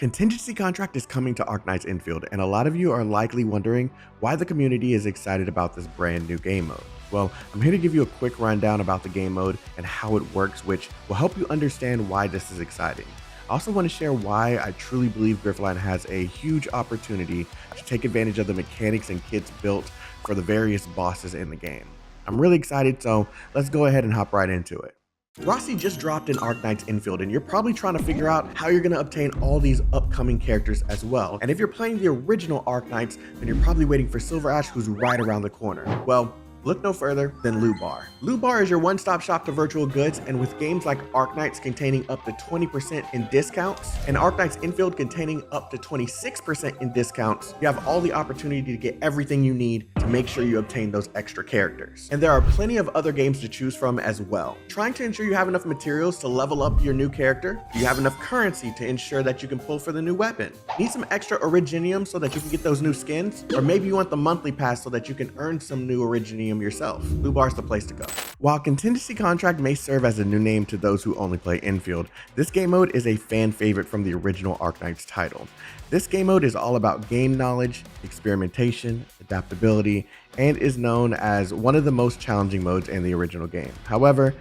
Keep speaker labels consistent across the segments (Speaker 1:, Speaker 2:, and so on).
Speaker 1: Contingency Contract is coming to Arknights Endfield, and a lot of you are likely wondering why the community is excited about this brand new game mode. Well, I'm here to give you a quick rundown about the game mode and how it works, which will help you understand why this is exciting. I also want to share why I truly believe Griffline has a huge opportunity to take advantage of the mechanics and kits built for the various bosses in the game. I'm really excited, so let's go ahead and hop right into it. Rossi just dropped in Arknights Endfield, and you're probably trying to figure out how you're going to obtain all these upcoming characters as well. And if you're playing the original Arknights, then you're probably waiting for Silver Ash, who's right around the corner. Well, look no further than Loot Bar. Loot Bar is your one-stop shop to virtual goods, and with games like Arknights containing up to 20% in discounts, and Arknights Endfield containing up to 26% in discounts, you have all the opportunity to get everything you need to make sure you obtain those extra characters. And there are plenty of other games to choose from as well. Trying to ensure you have enough materials to level up your new character? Do you have enough currency to ensure that you can pull for the new weapon? Need some extra Originium so that you can get those new skins? Or maybe you want the monthly pass so that you can earn some new Originium yourself. Loot Bar's the place to go. While Contingency Contract may serve as a new name to those who only play Endfield, this game mode is a fan favorite from the original Arknights title. This game mode is all about game knowledge, experimentation, adaptability, and is known as one of the most challenging modes in the original game. However,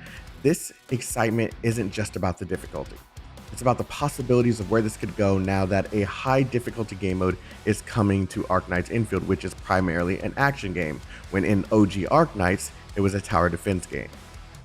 Speaker 1: this excitement isn't just about the difficulty. It's about the possibilities of where this could go now that a high difficulty game mode is coming to Arknights Endfield, which is primarily an action game, when in OG Arknights, it was a tower defense game.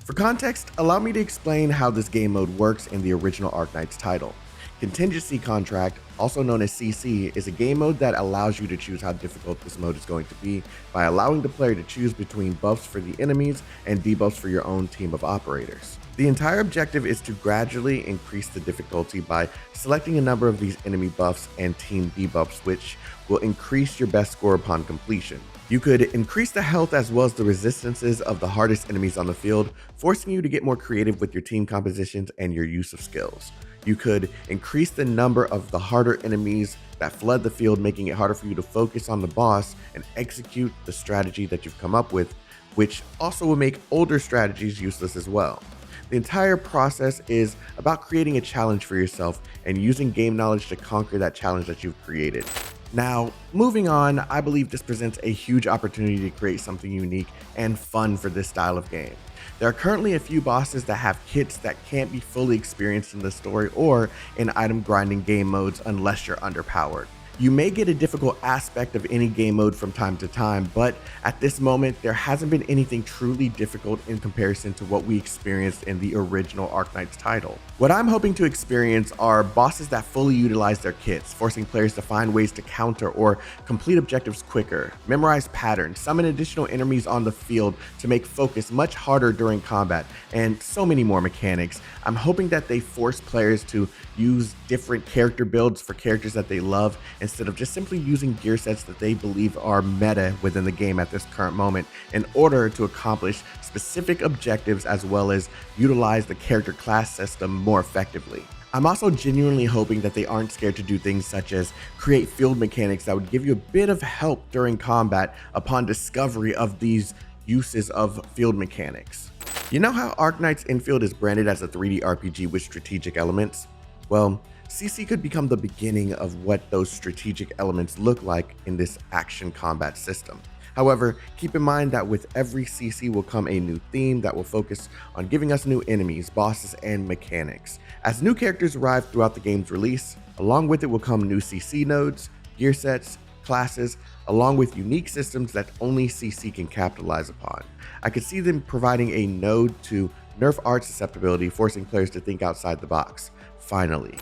Speaker 1: For context, allow me to explain how this game mode works in the original Arknights title. Contingency Contract, also known as CC, is a game mode that allows you to choose how difficult this mode is going to be by allowing the player to choose between buffs for the enemies and debuffs for your own team of operators. The entire objective is to gradually increase the difficulty by selecting a number of these enemy buffs and team debuffs, which will increase your best score upon completion. You could increase the health as well as the resistances of the hardest enemies on the field, forcing you to get more creative with your team compositions and your use of skills. You could increase the number of the harder enemies that flood the field, making it harder for you to focus on the boss and execute the strategy that you've come up with, which also will make older strategies useless as well. The entire process is about creating a challenge for yourself and using game knowledge to conquer that challenge that you've created. Now, moving on, I believe this presents a huge opportunity to create something unique and fun for this style of game. There are currently a few bosses that have kits that can't be fully experienced in the story or in item grinding game modes unless you're underpowered. You may get a difficult aspect of any game mode from time to time, but at this moment, there hasn't been anything truly difficult in comparison to what we experienced in the original Arknights title. What I'm hoping to experience are bosses that fully utilize their kits, forcing players to find ways to counter or complete objectives quicker, memorize patterns, summon additional enemies on the field to make focus much harder during combat, and so many more mechanics. I'm hoping that they force players to use different character builds for characters that they love instead of just simply using gear sets that they believe are meta within the game at this current moment in order to accomplish specific objectives as well as utilize the character class system more effectively. I'm also genuinely hoping that they aren't scared to do things such as create field mechanics that would give you a bit of help during combat upon discovery of these uses of field mechanics. You know how Arknights Endfield is branded as a 3D RPG with strategic elements? Well, CC could become the beginning of what those strategic elements look like in this action combat system. However, keep in mind that with every CC will come a new theme that will focus on giving us new enemies, bosses, and mechanics. As new characters arrive throughout the game's release, along with it will come new CC nodes, gear sets, classes, along with unique systems that only CC can capitalize upon. I could see them providing a node to nerf art susceptibility, forcing players to think outside the box. Finally,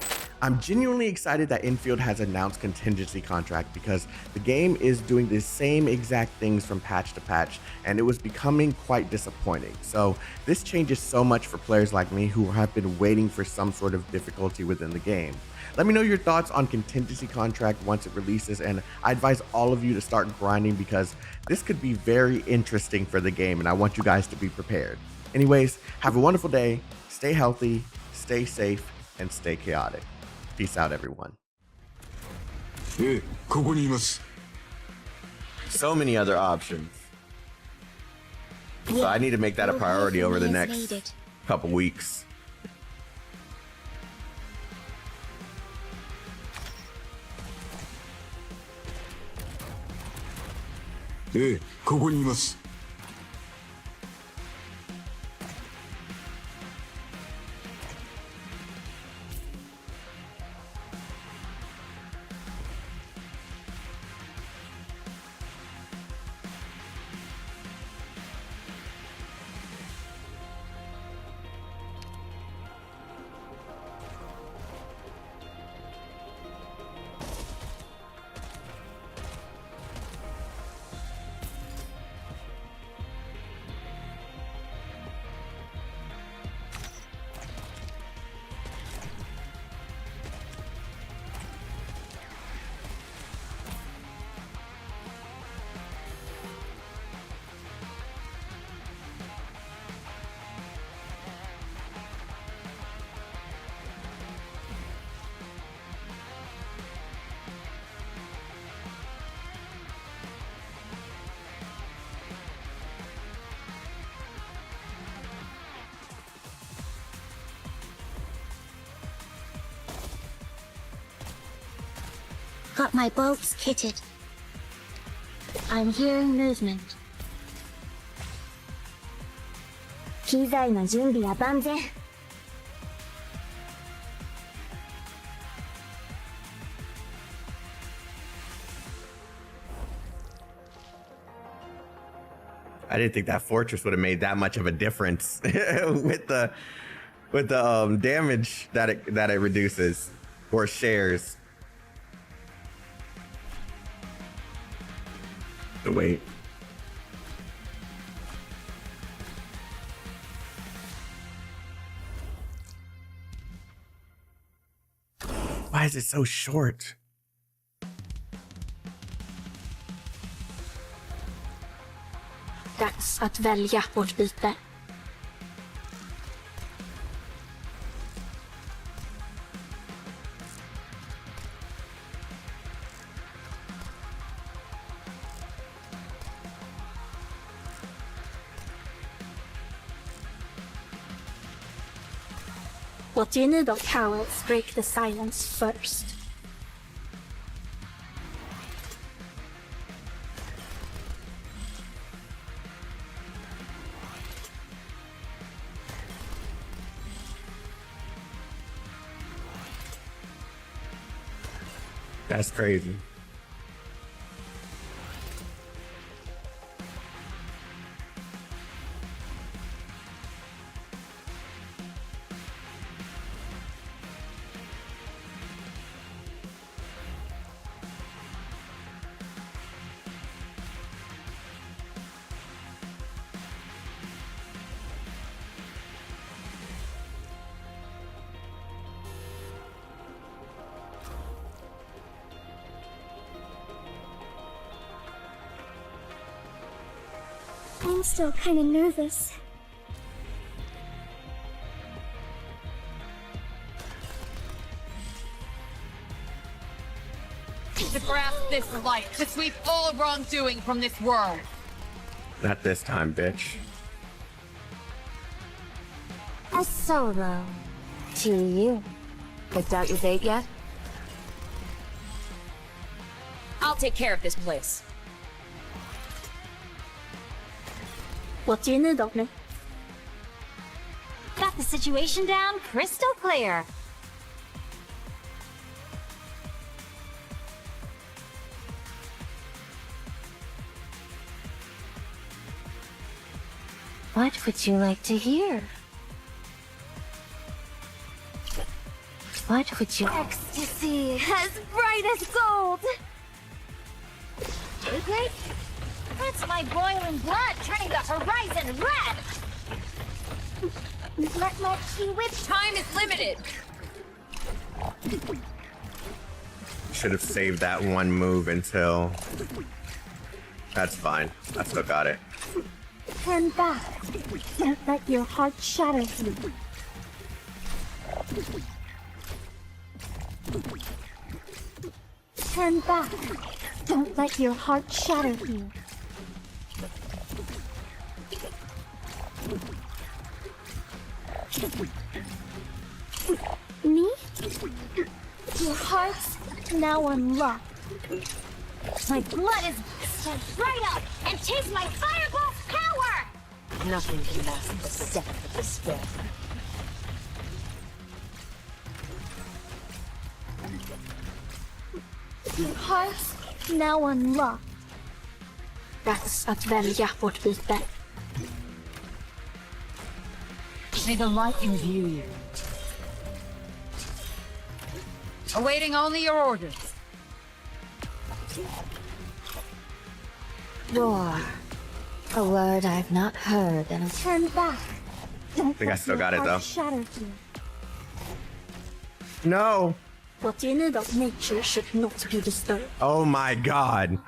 Speaker 1: I'm genuinely excited that Endfield has announced Contingency Contract because the game is doing the same exact things from patch to patch and it was becoming quite disappointing. So this changes so much for players like me who have been waiting for some sort of difficulty within the game. Let me know your thoughts on Contingency Contract once it releases, and I advise all of you to start grinding because this could be very interesting for the game and I want you guys to be prepared. Anyways, have a wonderful day, stay healthy, stay safe, and stay chaotic. Peace out, everyone. So many other options. So I need to make that a priority over the next couple weeks.
Speaker 2: ええ、ここにいます。
Speaker 3: Got my boats kitted. I'm hearing movement. 機材の準備は万全。
Speaker 1: I didn't think that fortress would have made that much of a difference with the damage that it reduces or shares. The weight. Why is it so short?
Speaker 3: Dags att välja vårt byte. What do you need of cowards? Break the silence first.
Speaker 1: That's crazy.
Speaker 3: I'm still kind of nervous.
Speaker 4: To grasp this light, to sweep all wrongdoing from this world.
Speaker 1: Not this time, bitch.
Speaker 3: A solo. To you.
Speaker 5: Picked out your date yet?
Speaker 4: I'll take care of this place.
Speaker 3: What do you need of me?
Speaker 5: Got the situation down crystal clear. What would you like to hear? What would you...
Speaker 3: Ecstasy, as bright as gold!
Speaker 5: Okay? That's my boiling blood turning the horizon red!
Speaker 3: Let you with...
Speaker 4: Time is limited.
Speaker 1: Should have saved that one move until... That's fine. I still got it.
Speaker 3: Turn back. Don't let your heart shatter you. Turn back. Don't let your heart shatter you. Me? Your heart's now unlocked.
Speaker 5: My blood is set right up, and 'tis my fireball's power!
Speaker 3: Nothing can last the step of despair.
Speaker 5: Your hearts now unlocked.
Speaker 3: Dags att välja vårt byte.
Speaker 4: May the light imbue you. Awaiting only your orders.
Speaker 3: Roar. A word I've not heard in a...
Speaker 5: Turn back. Don't
Speaker 1: think I still got it, though.
Speaker 5: Shattered you.
Speaker 1: No.
Speaker 3: What in it of nature should not be disturbed.
Speaker 1: Oh my god.